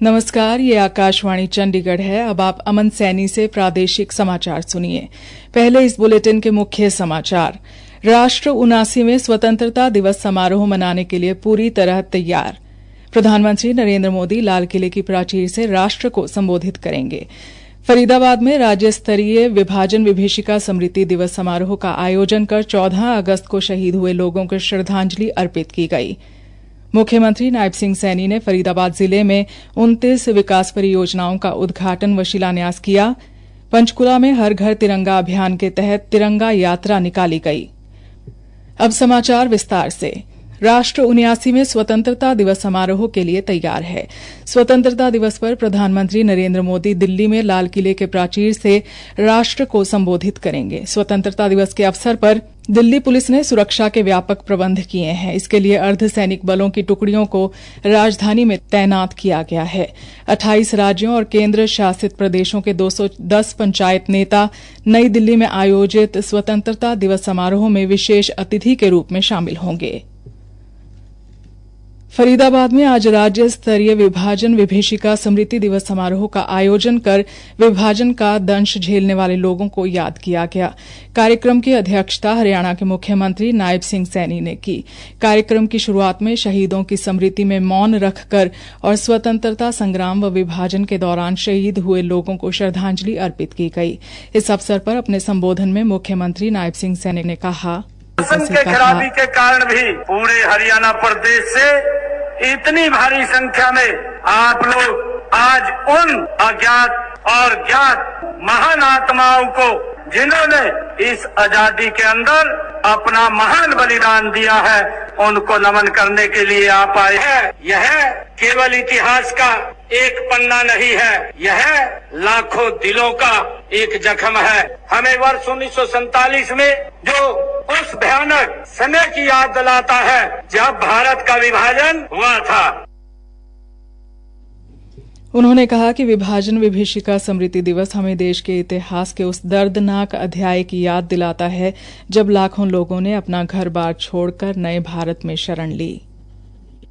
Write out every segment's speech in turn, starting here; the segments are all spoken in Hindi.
नमस्कार, ये आकाशवाणी चंडीगढ़ है। अब आप अमन सैनी से प्रादेशिक समाचार सुनिए। पहले इस बुलेटिन के मुख्य समाचार। राष्ट्र 79वें स्वतंत्रता दिवस समारोह मनाने के लिए पूरी तरह तैयार। प्रधानमंत्री नरेंद्र मोदी लाल किले की प्राचीर से राष्ट्र को संबोधित करेंगे। फरीदाबाद में राज्य स्तरीय विभाजन विभीषिका स्मृति दिवस समारोह का आयोजन कर 14 अगस्त को शहीद हुए लोगों को श्रद्धांजलि अर्पित की गई। मुख्यमंत्री नायब सिंह सैनी ने फरीदाबाद जिले में 29 विकास परियोजनाओं का उद्घाटन व शिलान्यास किया। पंचकुला में हर घर तिरंगा अभियान के तहत तिरंगा यात्रा निकाली गई। अब समाचार विस्तार से। राष्ट्र 79वें स्वतंत्रता दिवस समारोह के लिए तैयार है। स्वतंत्रता दिवस पर प्रधानमंत्री नरेंद्र मोदी दिल्ली में लाल किले के प्राचीर से राष्ट्र को संबोधित करेंगे। स्वतंत्रता दिवस के अवसर पर दिल्ली पुलिस ने सुरक्षा के व्यापक प्रबंध किए हैं। इसके लिए अर्धसैनिक बलों की टुकड़ियों को राजधानी में तैनात किया गया है। 28 राज्यों और केंद्र शासित प्रदेशों के 210 पंचायत नेता नई दिल्ली में आयोजित स्वतंत्रता दिवस समारोह में विशेष अतिथि के रूप में शामिल होंगे। फरीदाबाद में आज राज्य स्तरीय विभाजन विभीषिका स्मृति दिवस समारोह का आयोजन कर विभाजन का दंश झेलने वाले लोगों को याद किया गया। कार्यक्रम की अध्यक्षता हरियाणा के मुख्यमंत्री नायब सिंह सैनी ने की। कार्यक्रम की शुरुआत में शहीदों की स्मृति में मौन रखकर और स्वतंत्रता संग्राम व विभाजन के दौरान शहीद हुए लोगों को श्रद्धांजलि अर्पित की गई। इस अवसर पर अपने संबोधन में मुख्यमंत्री नायब सिंह सैनी ने कहा, शासन के खराबी के कारण भी पूरे हरियाणा प्रदेश से इतनी भारी संख्या में आप लोग आज उन अज्ञात और ज्ञात महान आत्माओं को, जिन्होंने इस आजादी के अंदर अपना महान बलिदान दिया है, उनको नमन करने के लिए आप आए हैं। यह केवल इतिहास का एक पन्ना नहीं है, यह लाखों दिलों का एक जख्म है। हमें वर्ष 1947 में जो उस भयानक समय की याद दिलाता है जब भारत का विभाजन हुआ था। उन्होंने कहा कि विभाजन विभीषिका स्मृति दिवस हमें देश के इतिहास के उस दर्दनाक अध्याय की याद दिलाता है जब लाखों लोगों ने अपना घर-बार छोड़कर नए भारत में शरण ली।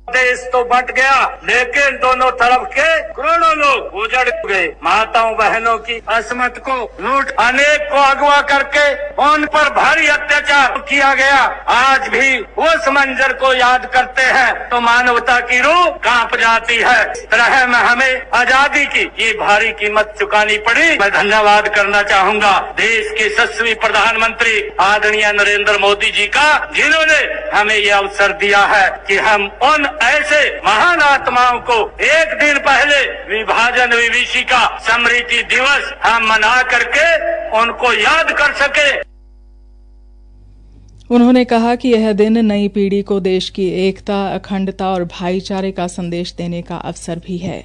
देश तो बट गया, लेकिन दोनों तरफ के करोड़ों लोग उजड़ गए। माताओं बहनों की असमत को लूट, अनेक को अगवा करके उन पर भारी अत्याचार किया गया। आज भी उस मंजर को याद करते हैं तो मानवता की रूह कांप जाती है। इस तरह में हमें आजादी की ये भारी कीमत चुकानी पड़ी। मैं धन्यवाद करना चाहूंगा देश के यशस्वी प्रधानमंत्री आदरणीय नरेंद्र मोदी जी का, जिन्होंने हमें ये अवसर दिया है कि हम उन ऐसे महान आत्माओं को एक दिन पहले विभाजन विभीषिका स्मृति दिवस हम मना करके उनको याद कर सके। उन्होंने कहा कि यह दिन नई पीढ़ी को देश की एकता, अखंडता और भाईचारे का संदेश देने का अवसर भी है।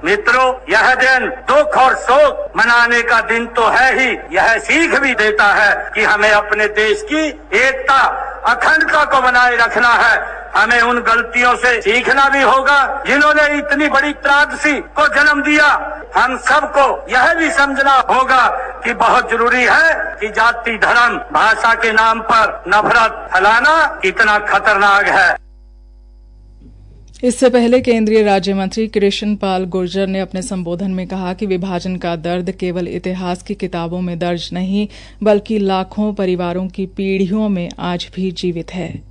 मित्रों, यह दिन दुख और शोक मनाने का दिन तो है ही, यह सीख भी देता है कि हमें अपने देश की एकता, अखंडता को बनाए रखना है। हमें उन गलतियों से सीखना भी होगा जिन्होंने इतनी बड़ी त्रासदी को जन्म दिया। हम सबको यह भी समझना होगा कि बहुत जरूरी है कि जाति, धर्म, भाषा के नाम पर नफरत फैलाना कितना खतरनाक है। इससे पहले केंद्रीय राज्य मंत्री कृष्ण पाल गुर्जर ने अपने संबोधन में कहा कि विभाजन का दर्द केवल इतिहास की किताबों में दर्ज नहीं, बल्कि लाखों परिवारों की पीढ़ियों में आज भी जीवित है।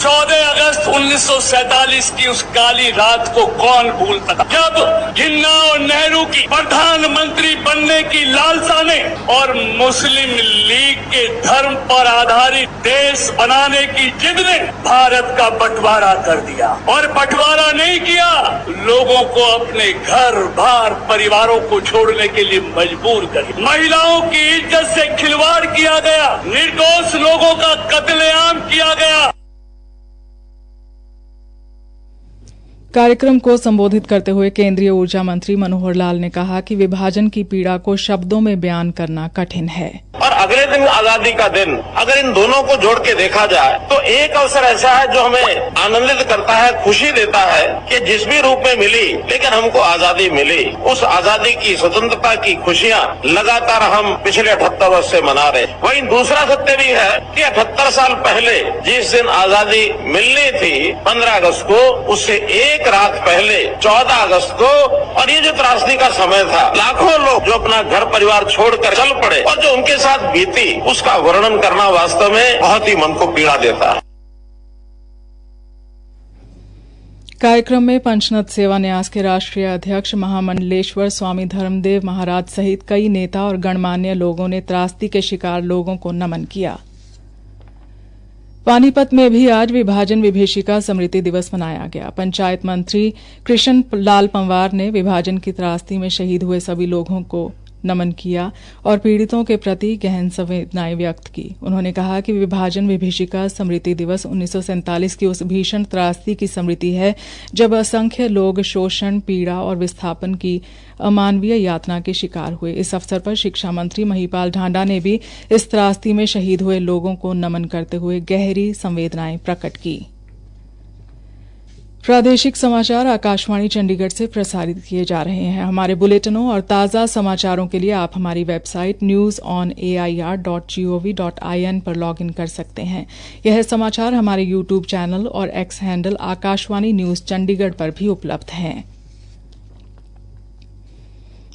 14 अगस्त 1947 की उस काली रात को कौन भूल सकता, जब जिन्ना और नेहरू की प्रधानमंत्री बनने की लालसा ने और मुस्लिम लीग के धर्म पर आधारित देश बनाने की जिद ने भारत का बंटवारा कर दिया। और बंटवारा नहीं किया, लोगों को अपने घर बार परिवारों को छोड़ने के लिए मजबूर कर दिया। महिलाओं की इज्जत से खिलवाड़ किया गया, निर्दोष लोगों का कत्लेआम किया गया। कार्यक्रम को संबोधित करते हुए केंद्रीय ऊर्जा मंत्री मनोहर लाल ने कहा कि विभाजन की पीड़ा को शब्दों में बयान करना कठिन है। और अगले दिन आजादी का दिन, अगर इन दोनों को जोड़ के देखा जाए तो एक अवसर ऐसा है जो हमें आनंदित करता है, खुशी देता है कि जिस भी रूप में मिली, लेकिन हमको आजादी मिली। उस आजादी की, स्वतंत्रता की खुशियां लगातार हम पिछले 78 वर्ष से मना रहे। वहीं दूसरा सत्य भी है कि 78 साल पहले जिस दिन आजादी मिलनी थी 15 अगस्त को, उससे एक एक रात पहले 14 अगस्त को, और ये जो त्रासदी का समय था, लाखों लोग जो अपना घर परिवार छोड़कर चल पड़े और जो उनके साथ बीती, उसका वर्णन करना वास्तव में बहुत ही मन को पीड़ा देता है। कार्यक्रम में पंचनद सेवा न्यास के राष्ट्रीय अध्यक्ष महामंडलेश्वर स्वामी धर्मदेव महाराज सहित कई नेता और गणमान्य लोगों ने त्रासदी के शिकार लोगों को नमन किया। पानीपत में भी आज विभाजन विभीषिका स्मृति दिवस मनाया गया। पंचायत मंत्री कृष्ण लाल पंवार ने विभाजन की त्रासदी में शहीद हुए सभी लोगों को नमन किया और पीड़ितों के प्रति गहन संवेदनाएं व्यक्त की। उन्होंने कहा कि विभाजन विभीषिका स्मृति दिवस 1947 की उस भीषण त्रासदी की स्मृति है जब असंख्य लोग शोषण, पीड़ा और विस्थापन की अमानवीय यातना के शिकार हुए। इस अवसर पर शिक्षा मंत्री महिपाल ढांडा ने भी इस त्रासदी में शहीद हुए लोगों को नमन करते हुए गहरी संवेदनाएं प्रकट की। प्रादेशिक समाचार आकाशवाणी चंडीगढ़ से प्रसारित किए जा रहे हैं। हमारे बुलेटिनों और ताज़ा समाचारों के लिए आप हमारी वेबसाइट newsonair.gov.in पर लॉगिन कर सकते हैं। यह समाचार हमारे यूट्यूब चैनल और x handle Akashvani news Chandigarh पर भी उपलब्ध हैं।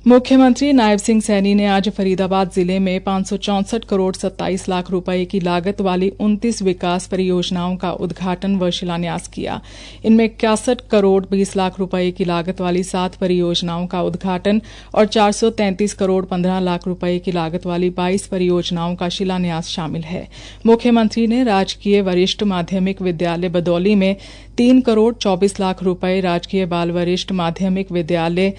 मुख्यमंत्री नायब सिंह सैनी ने आज फरीदाबाद जिले में 564 करोड़ 27 लाख रुपए की लागत वाली 29 विकास परियोजनाओं का उद्घाटन व शिलान्यास किया। इनमें 61 करोड़ 20 लाख रुपए की लागत वाली 7 परियोजनाओं का उद्घाटन और 433 करोड़ 15 लाख रुपए की लागत वाली 22 परियोजनाओं का शिलान्यास शामिल है। मुख्यमंत्री ने राजकीय वरिष्ठ माध्यमिक विद्यालय बदौली में 3 करोड़ 24 लाख रुपए, राजकीय बाल वरिष्ठ माध्यमिक विद्यालय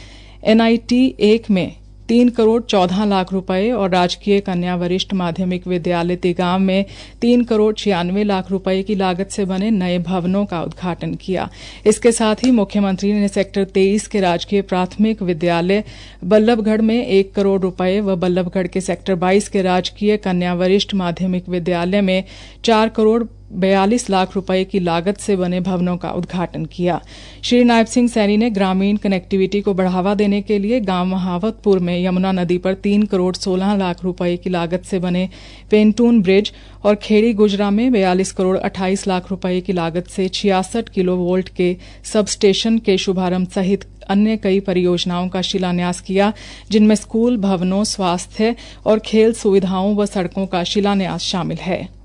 NIT 1 में 3 करोड़ 14 लाख रुपए और राजकीय कन्या वरिष्ठ माध्यमिक विद्यालय तिगांव में 3 करोड़ 96 लाख रुपए की लागत से बने नए भवनों का उद्घाटन किया। इसके साथ ही मुख्यमंत्री ने सेक्टर 23 के राजकीय प्राथमिक विद्यालय बल्लभगढ़ में 1 करोड़ रुपए व बल्लभगढ़ के सेक्टर 22 के राजकीय कन्या वरिष्ठ माध्यमिक विद्यालय में 4 करोड़ 42 लाख रुपए की लागत से बने भवनों का उद्घाटन किया। श्री नायब सिंह सैनी ने ग्रामीण कनेक्टिविटी को बढ़ावा देने के लिए गांव महावतपुर में यमुना नदी पर 3 करोड़ 16 लाख रुपए की लागत से बने पेंटून ब्रिज और खेड़ी गुजरा में 42 करोड़ 28 लाख रुपए की लागत से 66 किलोवोल्ट के सब स्टेशन के शुभारंभ सहित अन्य कई परियोजनाओं का शिलान्यास किया, जिनमें स्कूल भवनों, स्वास्थ्य और खेल सुविधाओं व सड़कों का शिलान्यास शामिल है।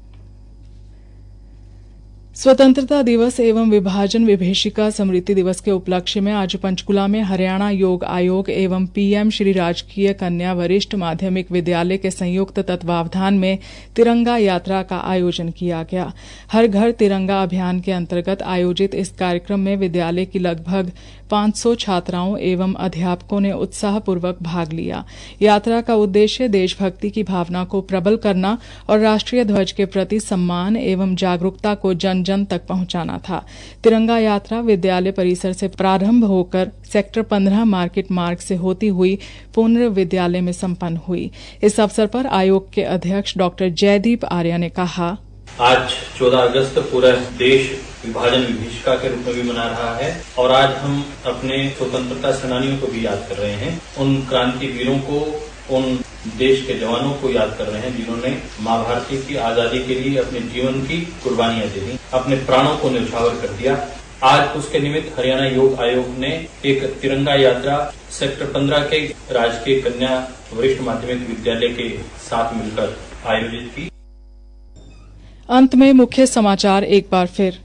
स्वतंत्रता दिवस एवं विभाजन विभीषिका स्मृति दिवस के उपलक्ष्य में आज पंचकुला में हरियाणा योग आयोग एवं PM श्री राजकीय कन्या वरिष्ठ माध्यमिक विद्यालय के संयुक्त तत्वावधान में तिरंगा यात्रा का आयोजन किया गया। हर घर तिरंगा अभियान के अंतर्गत आयोजित इस कार्यक्रम में विद्यालय की लगभग 500 छात्राओं एवं अध्यापकों ने उत्साहपूर्वक भाग लिया। यात्रा का उद्देश्य देशभक्ति की भावना को प्रबल करना और राष्ट्रीय ध्वज के प्रति सम्मान एवं जागरूकता को जन जन तक पहुंचाना था। तिरंगा यात्रा विद्यालय परिसर से प्रारंभ होकर सेक्टर 15 मार्केट मार्ग से होती हुई पुनः विद्यालय में संपन्न हुई। इस अवसर पर आयोग के अध्यक्ष डॉक्टर जयदीप आर्य ने कहा, आज 14 अगस्त पूरा देश विभाजन विभीषिका के रूप में भी मना रहा है और आज हम अपने स्वतंत्रता सेनानियों को भी याद कर रहे हैं। उन क्रांति वीरों को, उन देश के जवानों को याद कर रहे हैं जिन्होंने माँ भारती की आजादी के लिए अपने जीवन की कुर्बानियां दे दी, अपने प्राणों को न्यौछावर कर दिया। आज उसके निमित्त हरियाणा योग आयोग ने एक तिरंगा यात्रा सेक्टर 15 के राजकीय कन्या वरिष्ठ माध्यमिक विद्यालय के साथ मिलकर आयोजित की। अंत में मुख्य समाचार एक बार फिर।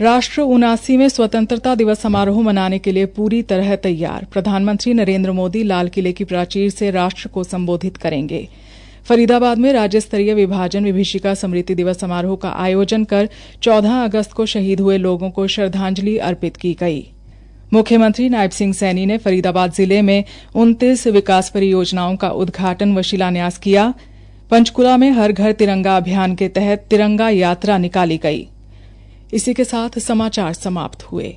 राष्ट्र 79वें स्वतंत्रता दिवस समारोह मनाने के लिए पूरी तरह तैयार। प्रधानमंत्री नरेंद्र मोदी लाल किले की प्राचीर से राष्ट्र को संबोधित करेंगे। फरीदाबाद में राज्य स्तरीय विभाजन विभीषिका स्मृति दिवस समारोह का आयोजन कर 14 अगस्त को शहीद हुए लोगों को श्रद्धांजलि अर्पित की गई। मुख्यमंत्री नायब सिंह सैनी ने फरीदाबाद जिले में 29 विकास परियोजनाओं का उद्घाटन व शिलान्यास किया। पंचकुला में हर घर तिरंगा अभियान के तहत तिरंगा यात्रा निकाली गई। इसी के साथ समाचार समाप्त हुए।